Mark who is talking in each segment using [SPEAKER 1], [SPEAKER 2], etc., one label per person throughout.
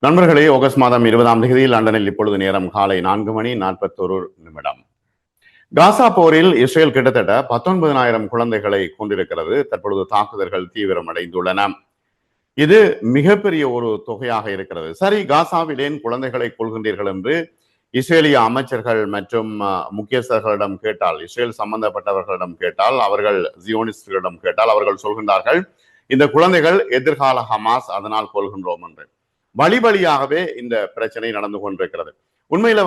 [SPEAKER 1] நண்பர்களே, ஆகஸ்ட் மாதம் 20ஆம் தேதி லண்டனில் இப்பொழுது நேரம் காலை 4:41. காசா போரில் இஸ்ரேல் கிட்டத்தட்ட 19,000 குழந்தைகளை கொண்டிருக்கிறது. தற்பொழுது தாக்குதல்கள் தீவிரமடைந்துள்ளன. இது மிகப்பெரிய ஒரு தொகையாக இருக்கிறது. சரி, காசாவில் ஏன் குழந்தைகளை கொள்கின்றீர்கள் என்று இஸ்ரேலிய அமைச்சர்கள் மற்றும் முக்கியஸ்தர்களிடம் கேட்டால், இஸ்ரேல் சம்பந்தப்பட்டவர்களிடம் கேட்டால், அவர்கள் ஜியோனிஸ்டுகளிடம் கேட்டால் அவர்கள் சொல்கின்றார்கள், இந்த குழந்தைகள் எதிர்கால ஹமாஸ், அதனால் கொள்கின்றோம் என்று. வழி வழியாகவே இந்த பிரச்சனை நடந்து கொண்டிருக்கிறது. உண்மையில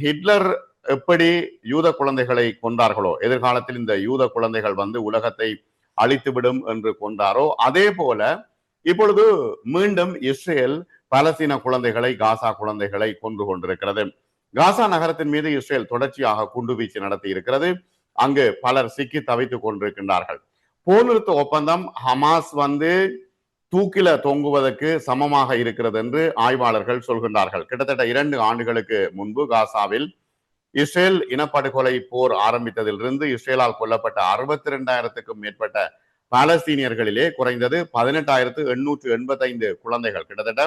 [SPEAKER 1] ஹிட்லர் எப்படி யூத குழந்தைகளை கொண்டார்களோ, எதிர்காலத்தில் இந்த யூத குழந்தைகள் உலகத்தை அழித்துவிடும் என்று கொண்டாரோ, அதே போல இப்பொழுது மீண்டும் இஸ்ரேல் பலஸ்தீன குழந்தைகளை, காசா குழந்தைகளை கொன்று கொண்டிருக்கிறது. காசா நகரத்தின் மீது இஸ்ரேல் தொடர்ச்சியாக குண்டுவீச்சு நடத்தி இருக்கிறது. அங்கு பலர் சிக்கி தவித்துக் கொண்டிருக்கின்றார்கள். போர் நிறுத்த ஒப்பந்தம் ஹமாஸ் தூக்கில தொங்குவதற்கு சமமாக இருக்கிறது என்று ஆய்வாளர்கள் சொல்கின்றார்கள். கிட்டத்தட்ட 2 ஆண்டுகளுக்கு முன்பு காசாவில் இஸ்ரேல் இனப்படுகொலை போர் ஆரம்பித்ததிலிருந்து இஸ்ரேலால் கொல்லப்பட்ட 62,000க்கும் மேற்பட்ட பாலஸ்தீனியர்களிலே குறைந்தது 18,885 குழந்தைகள், கிட்டத்தட்ட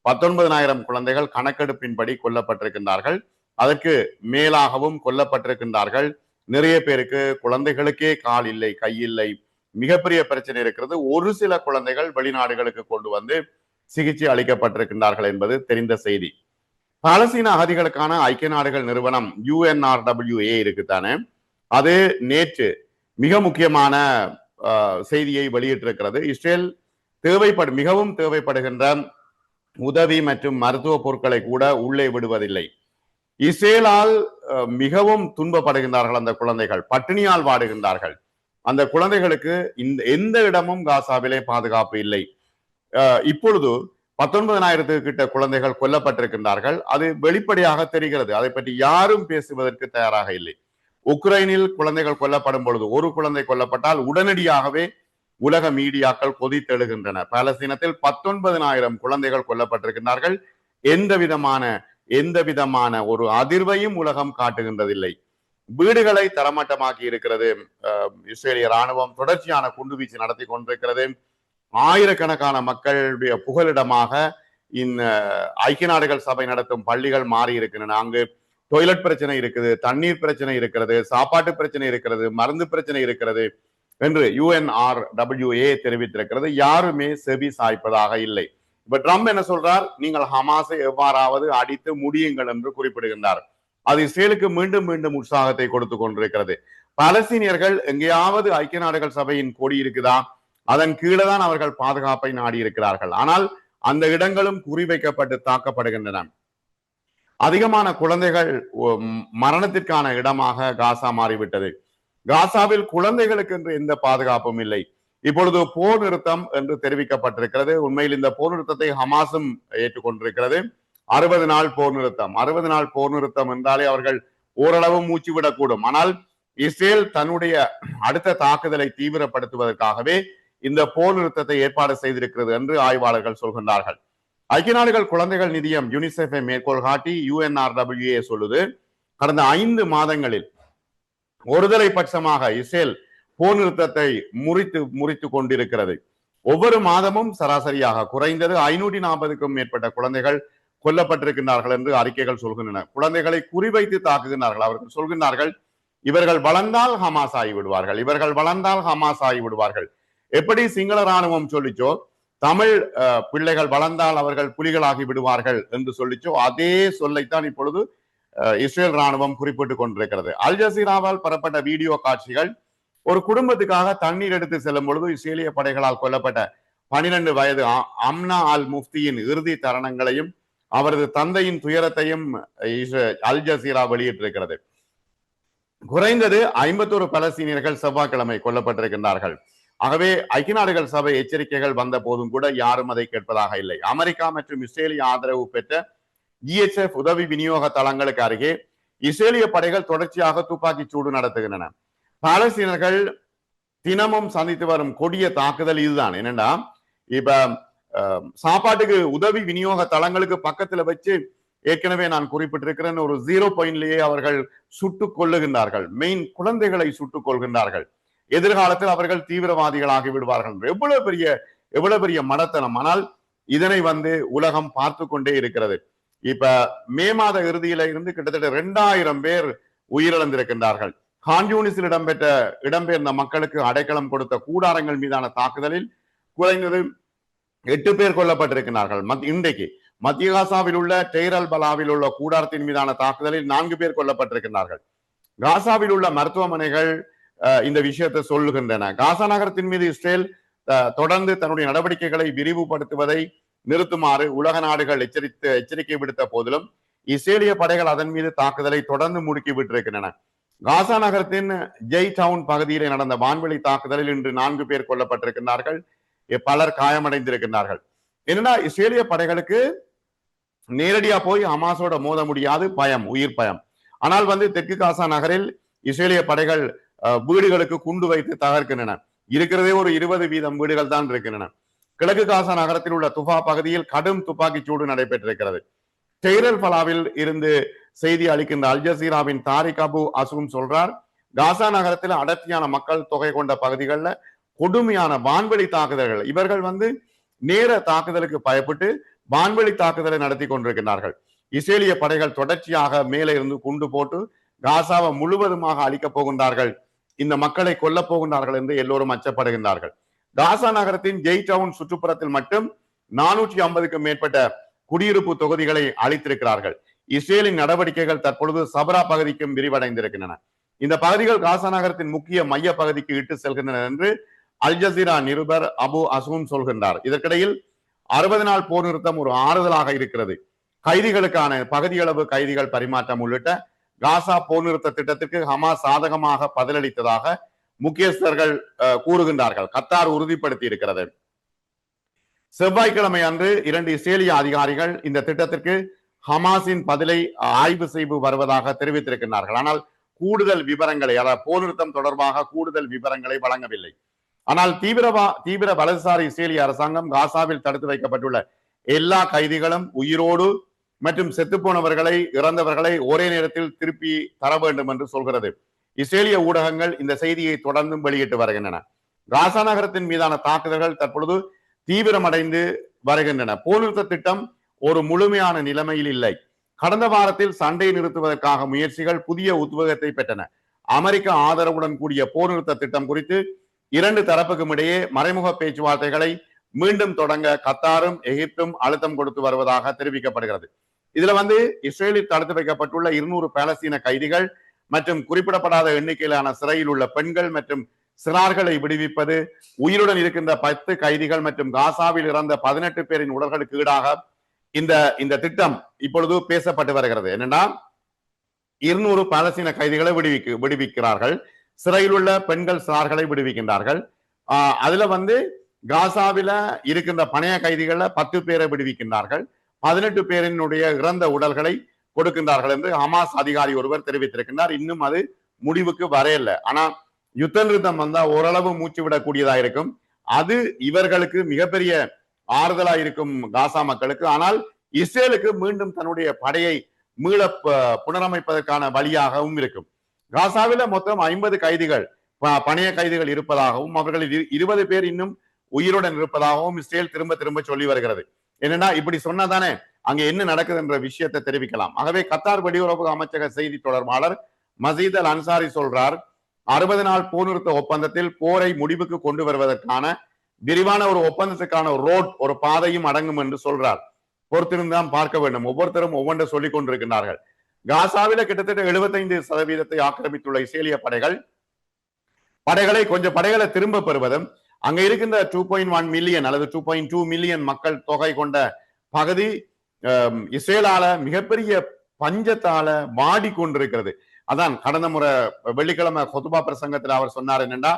[SPEAKER 1] 19,000 குழந்தைகள் கணக்கெடுப்பின்படி கொல்லப்பட்டிருக்கின்றார்கள். அதற்கு மேலாகவும் கொல்லப்பட்டிருக்கின்றார்கள். நிறைய பேருக்கு குழந்தைகளுக்கே கால் இல்லை, கை இல்லை, மிகப்பெரிய பிரச்சனை இருக்கிறது. ஒரு சில குழந்தைகள் வெளிநாடுகளுக்கு கொண்டு சிகிச்சை அளிக்கப்பட்டிருக்கின்றார்கள் என்பது தெரிந்த செய்தி. பாலஸ்தீன அகதிகளுக்கான ஐக்கிய நாடுகள் நிறுவனம் UNRWA இருக்குத்தானே, அது நேற்று மிக முக்கியமான செய்தியை வெளியிட்டிருக்கிறது. இஸ்ரேல் மிகவும் தேவைப்படுகின்ற உதவி மற்றும் மருத்துவ பொருட்களை கூட உள்ளே விடுவதில்லை. இஸ்ரேலால் மிகவும் துன்பப்படுகின்றார்கள் அந்த குழந்தைகள், பட்டினியால் வாடுகின்றார்கள். அந்த குழந்தைகளுக்கு எந்த இடமும் காசாவிலே பாதுகாப்பு இல்லை. இப்பொழுது 19,000 கிட்ட குழந்தைகள் கொல்லப்பட்டிருக்கின்றார்கள். அது வெளிப்படையாக தெரிகிறது. அதை பற்றி யாரும் பேசுவதற்கு தயாராக இல்லை. உக்ரைனில் குழந்தைகள் கொல்லப்படும் பொழுது, ஒரு குழந்தை கொல்லப்பட்டால் உடனடியாகவே உலக மீடியாக்கள் கொதித்தெழுகின்றன. பாலஸ்தீனத்தில் 19,000 குழந்தைகள் கொல்லப்பட்டிருக்கின்றார்கள். எந்த விதமான ஒரு அதிர்வையும் உலகம் காட்டுகின்றதில்லை. வீடுகளை தரமட்டமாக்கி இருக்கிறது இஸ்ரேலிய ராணுவம். தொடர்ச்சியான குண்டுவீச்சு நடத்தி கொண்டிருக்கிறது. ஆயிரக்கணக்கான மக்களுடைய புகலிடமாக இந்த ஐக்கிய நாடுகள் சபை நடத்தும் பள்ளிகள் மாறி இருக்கின்றன. அங்கு டொய்லெட் பிரச்சனை இருக்குது, தண்ணீர் பிரச்சனை இருக்கிறது, சாப்பாட்டு பிரச்சனை இருக்கிறது, மருந்து பிரச்சனை இருக்கிறது என்று UNRWA தெரிவித்திருக்கிறது. யாருமே செவி சாய்ப்பதாக இல்லை. இப்ப ட்ரம்ப் என்ன சொல்றார்? நீங்கள் ஹமாஸை எவ்வாறாவது அடித்து முடியுங்கள் என்று குறிப்பிடுகின்றார். அது இஸ்ரேலுக்கு மீண்டும் மீண்டும் உற்சாகத்தை கொடுத்து கொண்டிருக்கிறது. பாலஸ்தீனியர்கள் எங்கேயாவது ஐக்கிய நாடுகள் சபையின் கொடி இருக்குதா? அதன் கீழே தான் அவர்கள் பாதுகாப்பை நாடி இருக்கிறார்கள். ஆனால் அந்த இடங்களும் குறிவைக்கப்பட்டு தாக்கப்படுகின்றன. அதிகமான குழந்தைகள் மரணத்திற்கான இடமாக காசா மாறிவிட்டது. காசாவில் குழந்தைகளுக்கு என்று எந்த பாதுகாப்பும் இல்லை. இப்பொழுது போர் நிறுத்தம் என்று தெரிவிக்கப்பட்டிருக்கிறது. உண்மையில் இந்த போர் நிறுத்தத்தை ஹமாஸும் ஏற்றுக்கொண்டிருக்கிறது. 60 நாள் போர் நிறுத்தம். 60 நாள் போர் நிறுத்தம் என்றாலே அவர்கள் ஓரளவு மூச்சு விடக்கூடும். ஆனால் இஸ்ரேல் தன்னுடைய அடுத்த தாக்குதலை தீவிரப்படுத்துவதற்காகவே இந்த போர் நிறுத்தத்தை ஏற்பாடு செய்திருக்கிறது என்று ஆய்வாளர்கள் சொல்கின்றார்கள். ஐக்கிய நாடுகள் குழந்தைகள் நிதியம் யூனிசெஃபை மேற்கோள் காட்டி UNRWA சொல்லுது, கடந்த 5 மாதங்களில் ஒருதலை பட்சமாக இஸ்ரேல் போர் நிறுத்தத்தை முறித்து கொண்டிருக்கிறது. ஒவ்வொரு மாதமும் சராசரியாக குறைந்தது 540க்கும் மேற்பட்ட குழந்தைகள் கொல்லப்பட்டிருக்கின்றார்கள் என்று அறிக்கைகள் சொல்கின்றன. குழந்தைகளை குறிவைத்து தாக்குகின்றார்கள். அவர்கள் சொல்கின்றார்கள், இவர்கள் வளர்ந்தால் ஹமாஸ் ஆகிவிடுவார்கள், இவர்கள் வளர்ந்தால் ஹமாஸ் ஆகிவிடுவார்கள். எப்படி சிங்கள ராணுவம் சொல்லிச்சோ, தமிழ் பிள்ளைகள் வளர்ந்தால் அவர்கள் புலிகளாகி விடுவார்கள் என்று சொல்லிச்சோ, அதே சொல்லைத்தான் இப்பொழுது இஸ்ரேல் ராணுவம் குறிப்பிட்டுக் கொண்டிருக்கிறது. அல் ஜசீராவால் பெறப்பட்ட வீடியோ காட்சிகள் ஒரு குடும்பத்துக்காக தண்ணீர் எடுத்து செல்லும் பொழுது இஸ்ரேலிய படைகளால் கொல்லப்பட்ட 12 வயது அம்னா அல் முஃப்தியின் இறுதி தருணங்களையும் அவரது தந்தையின் துயரத்தையும் அல் ஜசீரா வெளியிட்டிருக்கிறது. குறைந்தது 51 பலஸ்தீனியர்கள் செவ்வாய்க்கிழமை கொல்லப்பட்டிருக்கின்றார்கள். ஆகவே ஐக்கிய நாடுகள் சபை எச்சரிக்கைகள் வந்த போதும் கூட யாரும் அதை கேட்பதாக இல்லை. அமெரிக்கா மற்றும் இஸ்ரேலிய ஆதரவு பெற்ற GHF உதவி விநியோக தளங்களுக்கு அருகே இஸ்ரேலிய படைகள் தொடர்ச்சியாக துப்பாக்கி சூடு நடத்துகின்றன. பாலஸ்தீனர்கள் தினமும் சந்தித்து வரும் கொடிய தாக்குதல் இதுதான். என்னன்னா, இப்ப சாப்பாட்டுக்கு உதவி விநியோக தளங்களுக்கு பக்கத்துல வச்சு ஏற்கனவே நான் குறிப்பிட்டிருக்கிறேன், ஒரு 0 பாயிண்ட்லேயே அவர்கள் சுட்டுக் கொள்ளுகின்றார்கள். மெயின் குழந்தைகளை சுட்டுக் கொள்கின்றார்கள். எதிர்காலத்தில் அவர்கள் தீவிரவாதிகளாகி விடுவார்கள். எவ்வளவு பெரிய மடத்தனம். ஆனால் இதனை உலகம் பார்த்து கொண்டே இருக்கிறது. இப்ப மே மாத இறுதியில இருந்து கிட்டத்தட்ட 2000 பேர் உயிரிழந்திருக்கின்றார்கள். கான்யூனிஸில் இடம்பெயர்ந்த மக்களுக்கு அடைக்கலம் கொடுத்த கூடாரங்கள் மீதான தாக்குதலில் குறைந்தது 8 பேர் கொல்லப்பட்டிருக்கிறார்கள். இன்றைக்கு மத்திய காசாவில் உள்ள டெய்ரல் பலாவில் உள்ள கூடாரத்தின் மீதான தாக்குதலில் 4 பேர் கொல்லப்பட்டிருக்கிறார்கள். காசாவில் உள்ள மருத்துவமனைகள் இந்த விஷயத்தை சொல்லுகின்றன. காசா நகரத்தின் மீது இஸ்ரேல் தொடர்ந்து தன்னுடைய நடவடிக்கைகளை விரிவுபடுத்துவதை நிறுத்துமாறு உலக நாடுகள் எச்சரிக்கை விடுத்த போதிலும் இஸ்ரேலிய படைகள் அதன் மீது தாக்குதலை தொடர்ந்து முடுக்கி விட்டிருக்கின்றன. காசா நகரத்தின் ஜெய் டவுன் பகுதியிலே நடந்த வான்வெளி தாக்குதலில் இன்று 4 பேர் கொல்லப்பட்டிருக்கிறார்கள், பலர் காயமடைந்திருக்கிறார்கள். என்னன்னா இஸ்ரேலிய படைகளுக்கு நேரடியா போய் ஹமாஸோட மோத முடியாது, பயம், உயிர் பயம். ஆனால் தெற்கு காசா நகரில் இஸ்ரேலிய படைகள் வீடுகளுக்கு குண்டு வைத்து தகர்க்கின்றன. இருக்கிறதே ஒரு 20% வீடுகள் தான் இருக்கின்றன. கிழக்கு காசா நகரத்தில் உள்ள துஃபா பகுதியில் கடும் துப்பாக்கி சூடு நடைபெற்றிருக்கிறது. டெய்ரல் பலாவில் இருந்து செய்தி அளிக்கின்ற அல் ஜசீராவின் தாரிக் அபு அசூம் சொல்றார், காசா நகரத்தில் அடர்த்தியான மக்கள் தொகை கொண்ட பகுதிகளில் கொடுமையான வான்வெளி தாக்குதல்கள், இவர்கள் நேர தாக்குதலுக்கு பயப்பட்டு வான்வெளி தாக்குதலை நடத்தி கொண்டிருக்கிறார்கள். இஸ்ரேலிய படைகள் தொடர்ச்சியாக மேலே இருந்து குண்டு போட்டு காசாவை முழுவதுமாக அழிக்கப் போகின்றார்கள், இந்த மக்களை கொல்லப் போகின்றார்கள் என்று எல்லோரும் அச்சப்படுகின்றார்கள். காசா நகரத்தின் ஜெய் டவுன் சுற்றுப்புறத்தில் மட்டும் 450க்கும் மேற்பட்ட குடியிருப்பு தொகுதிகளை அழித்திருக்கிறார்கள். இஸ்ரேலின் நடவடிக்கைகள் தற்பொழுது சபரா பகுதிக்கும் விரிவடைந்திருக்கின்றன. இந்த பகுதிகள் காசா நகரத்தின் முக்கிய மைய பகுதிக்கு இட்டு செல்கின்றன என்று அல் ஜசீரா நிருபர் அபு அசூம் சொல்கின்றார். இதற்கிடையில் 60 நாள் போர் நிறுத்தம் ஒரு ஆறுதலாக இருக்கிறது. கைதிகளுக்கான பகுதியளவு கைதிகள் பரிமாற்றம் உள்ளிட்ட காசா போர் நிறுத்த திட்டத்திற்கு ஹமாஸ் சாதகமாக பதிலளித்ததாக முக்கியஸ்தர்கள் கூறுகின்றார்கள். கத்தார் உறுதிப்படுத்தி இருக்கிறது. செவ்வாய்க்கிழமை அன்று 2 இஸ்ரேலிய அதிகாரிகள் இந்த திட்டத்திற்கு ஹமாஸின் பதிலை ஆய்வு செய்து வருவதாக தெரிவித்திருக்கிறார்கள். ஆனால் கூடுதல் விவரங்களை, அதாவது போர் நிறுத்தம் தொடர்பாக கூடுதல் விவரங்களை வழங்கவில்லை. ஆனால் தீவிர வலதுசாரி இஸ்ரேலிய அரசாங்கம் காசாவில் தடுத்து வைக்கப்பட்டுள்ள எல்லா கைதிகளும் உயிரோடு மற்றும் செத்துப்போனவர்களை, இறந்தவர்களை ஒரே நேரத்தில் திருப்பி தர வேண்டும் என்று சொல்கிறது. இஸ்ரேலிய ஊடகங்கள் இந்த செய்தியை தொடர்ந்து வெளியிட்டு வருகின்றன. காசா நகரத்தின் மீதான தாக்குதல்கள் தற்பொழுது தீவிரமடைந்து வருகின்றன. போர் நிறுத்த திட்டம் ஒரு முழுமையான நிலைமையில் இல்லை. கடந்த வாரத்தில் சண்டை நிறுத்துவதற்காக முயற்சிகள் புதிய உத்வேகத்தை பெற்றன. அமெரிக்க ஆதரவுடன் கூடிய போர் நிறுத்த திட்டம் குறித்து 2 தரப்புக்கும் இடையே மறைமுக பேச்சுவார்த்தைகளை மீண்டும் தொடங்க கத்தாரும் எகிப்தும் அழுத்தம் கொடுத்து வருவதாக தெரிவிக்கப்படுகிறது. இதுல இஸ்ரேலில் தடுத்து வைக்கப்பட்டுள்ள 200 பாலஸ்தீன கைதிகள் மற்றும் குறிப்பிடப்படாத எண்ணிக்கையிலான சிறையில் உள்ள பெண்கள் மற்றும் சிறார்களை விடுவிப்பது, உயிருடன் இருக்கின்ற 10 கைதிகள் மற்றும் காசாவில் இறந்த 18 பேரின் உடல்களுக்கு ஈடாக இந்த திட்டம் இப்பொழுது பேசப்பட்டு வருகிறது. என்னன்னா 200 பாலஸ்தீன கைதிகளை விடுவிக்கிறார்கள், சிறையில் உள்ள பெண்கள் சிறார்களை விடுவிக்கின்றார்கள். அதுல காசாவில இருக்கின்ற பணைய கைதிகளை 10 பேரை விடுவிக்கின்றார்கள், 18 பேரினுடைய இறந்த உடல்களை கொடுக்கின்றார்கள் என்று ஹமாஸ் அதிகாரி ஒருவர் தெரிவித்திருக்கின்றார். இன்னும் அது முடிவுக்கு வரையல. ஆனா யுத்த நிறுத்தம் வந்தா ஓரளவு மூச்சு விடக்கூடியதா இருக்கும். அது இவர்களுக்கு மிகப்பெரிய ஆறுதலா இருக்கும் காசா மக்களுக்கு. ஆனால் இஸ்ரேலுக்கு மீண்டும் தன்னுடைய படையை மீள புனரமைப்பதற்கான வழியாகவும் இருக்கும். காசாவில மொத்தம் 50 கைதிகள், பணைய கைதிகள் இருப்பதாகவும் அவர்களில் 20 பேர் இன்னும் உயிருடன் இருப்பதாகவும் இஸ்ரேல் திரும்ப திரும்ப சொல்லி வருகிறது. என்னன்னா இப்படி சொன்னாதானே அங்க என்ன நடக்குது என்ற விஷயத்தை தெரிவிக்கலாம். ஆகவே கத்தார் வெளியுறவு அமைச்சக செய்தி தொடர்பாளர் மசீத் அல் அன்சாரி சொல்றார், 60 நாள் போர் நிறுத்த ஒப்பந்தத்தில் போரை முடிவுக்கு கொண்டு வருவதற்கான விரிவான ஒரு ஒப்பந்தத்துக்கான ஒரு பாதையும் அடங்கும் என்று சொல்றார். பொறுத்திருந்தான் பார்க்க வேண்டும். ஒவ்வொருத்தரும் ஒவ்வொன்றை சொல்லிக் கொண்டிருக்கிறார்கள். காசாவில கிட்டத்தட்ட 75% ஆக்கிரமித்துள்ள இஸ்ரேலிய படைகளை திரும்ப பெறுவதும், அங்க இருக்கின்ற 2.1 மில்லியன் அல்லது 2.2 மில்லியன் மக்கள் தொகை கொண்ட பகுதி இஸ்ரேலால மிகப்பெரிய பஞ்சத்தால வாடிக்கொண்டிருக்கிறது. அதான் கடந்த முறை வெள்ளிக்கிழமை கொத்துபா பிரசங்கத்தில் அவர் சொன்னார், என்னன்னா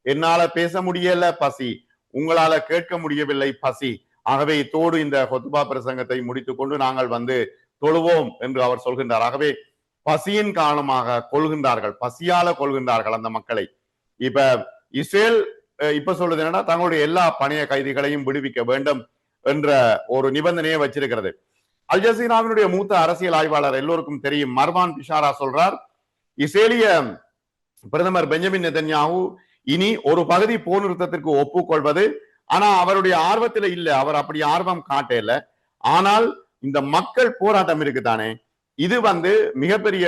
[SPEAKER 1] என்னால பேச முடியல பசி, உங்களால கேட்க முடியவில்லை பசி, ஆகவே இத்தோடு இந்த கொத்துபா பிரசங்கத்தை முடித்துக் கொண்டு நாங்கள் தொழுவோம் என்று அவர் சொல்கின்றார். ஆகவே பசியின் காரணமாக கொள்கின்றார்கள், பசியால கொள்கின்றார்கள் அந்த மக்களை. இப்ப இஸ்ரேல் இப்ப சொல்றது என்னன்னா தங்களுடைய எல்லா பணைய கைதிகளையும் விடுவிக்க வேண்டும் என்ற ஒரு நிபந்தனையை வச்சிருக்கிறது. அல் ஜசீராவினுடைய மூத்த அரசியல் ஆய்வாளர் எல்லோருக்கும் தெரியும் மர்வான் பிஷாரா சொல்றார், இஸ்ரேலிய பிரதமர் பெஞ்சமின் நெதன்யாஹூ இனி ஒரு பகுதி போர் நிறுத்தத்திற்கு ஒப்புக்கொள்வது ஆனா அவருடைய ஆர்வத்துல இல்ல, அவர் அப்படி ஆர்வம் காட்டல. ஆனால் இந்த மக்கள் போராட்டம் இருக்குதானே, இது மிகப்பெரிய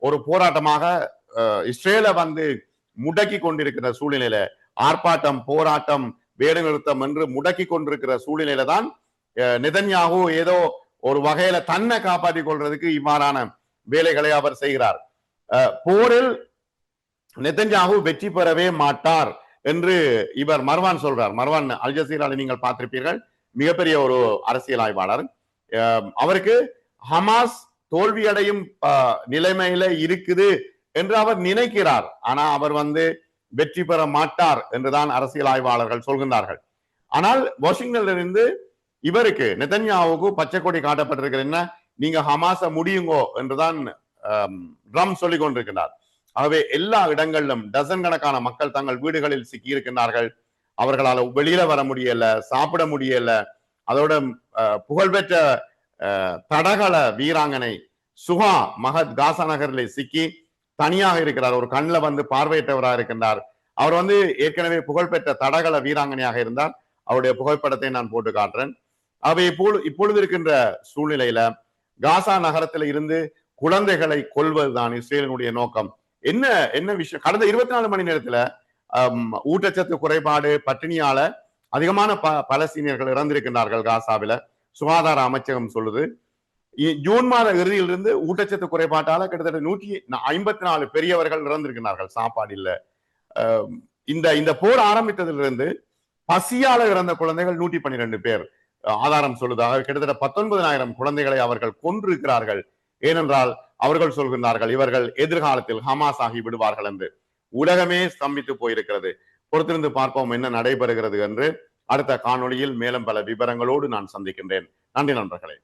[SPEAKER 1] ஒரு போராட்டமாக இஸ்ரேலை முடக்கி கொண்டிருக்கிற சூழ்நிலையில, ஆர்ப்பாட்டம், போராட்டம், வேலைநிறுத்தம் என்று முடக்கி கொண்டிருக்கிற சூழ்நிலையில தான் நெதன்யாகு ஏதோ ஒரு வகையில தன்னை காப்பாற்றிக் கொள்றதுக்கு இவ்வாறான வேலைகளை அவர் செய்கிறார். போரில் நெதன்யாகு வெற்றி பெறவே மாட்டார் என்று இவர் மர்வான் சொல்றார். மர்வான் அல் ஜசீரால நீங்கள் பார்த்திருப்பீர்கள், மிகப்பெரிய ஒரு அரசியல் ஆய்வாளர். அவருக்கு ஹமாஸ் தோல்வியடையும் நிலைமையில இருக்குது என்று அவர் நினைக்கிறார். ஆனா அவர் வெற்றி பெற மாட்டார் என்றுதான் அரசியல் ஆய்வாளர்கள் சொல்கின்றார்கள். ஆனால் வாஷிங்டன்ல இருந்து இவருக்கு நெதன்யாவுக்கு பச்சை கொடி காட்டப்பட்டிருக்கிற என்ன, நீங்க ஹமாஸ முடியுங்கோ என்றுதான் ட்ரம் சொல்லிக் கொண்டிருக்கிறார். ஆகவே எல்லா இடங்களிலும் டசன் கணக்கான மக்கள் தங்கள் வீடுகளில் சிக்கி இருக்கின்றார்கள். அவர்களால் வெளியில வர முடியல, சாப்பிட முடியல. அதோட புகழ்பெற்ற தடகள வீராங்கனை சுஹா மஹத் காசா நகரில் சிக்கி தனியாக இருக்கிறார். ஒரு கண்ணில் பார்வையற்றவராக இருக்கின்றார். அவர் ஏற்கனவே புகழ்பெற்ற தடகள வீராங்கனையாக இருந்தார். அவருடைய புகைப்படத்தை நான் போட்டு காட்டுறேன். அவை இப்பொழுது இருக்கின்ற சூழ்நிலையில காசா நகரத்தில் இருந்து குழந்தைகளை கொல்வதுதான் இஸ்ரேலினுடைய நோக்கம். என்ன விஷயம், கடந்த 24 மணி நேரத்துல ஊட்டச்சத்து குறைபாடு, பட்டினியால அதிகமான பலஸ்தீனியர்கள் இறந்திருக்கின்றார்கள் காசாவில. சுகாதார அமைச்சகம் சொல்லுது ஜூன் மாத இறுதியிலிருந்து ஊட்டச்சத்து குறைபாட்டால கிட்டத்தட்ட 154 பெரியவர்கள் இறந்திருக்கிறார்கள், சாப்பாடு இல்ல. இந்த போர் ஆரம்பித்ததிலிருந்து பசியால இறந்த குழந்தைகள் 112 பேர் ஆதாரம் சொல்லுதாக. கிட்டத்தட்ட 19,000 குழந்தைகளை அவர்கள் கொன்றிருக்கிறார்கள். ஏனென்றால் அவர்கள் சொல்கின்றார்கள் இவர்கள் எதிர்காலத்தில் ஹமாஸ் ஆகி விடுவார்கள் என்று. உலகமே ஸ்தம்பித்து போயிருக்கிறது. பொறுத்திருந்து பார்ப்போம் என்ன நடைபெறுகிறது என்று. அடுத்த காணொளியில் மேலும் பல விவரங்களோடு நான் சந்திக்கின்றேன். நன்றி நண்பர்களே.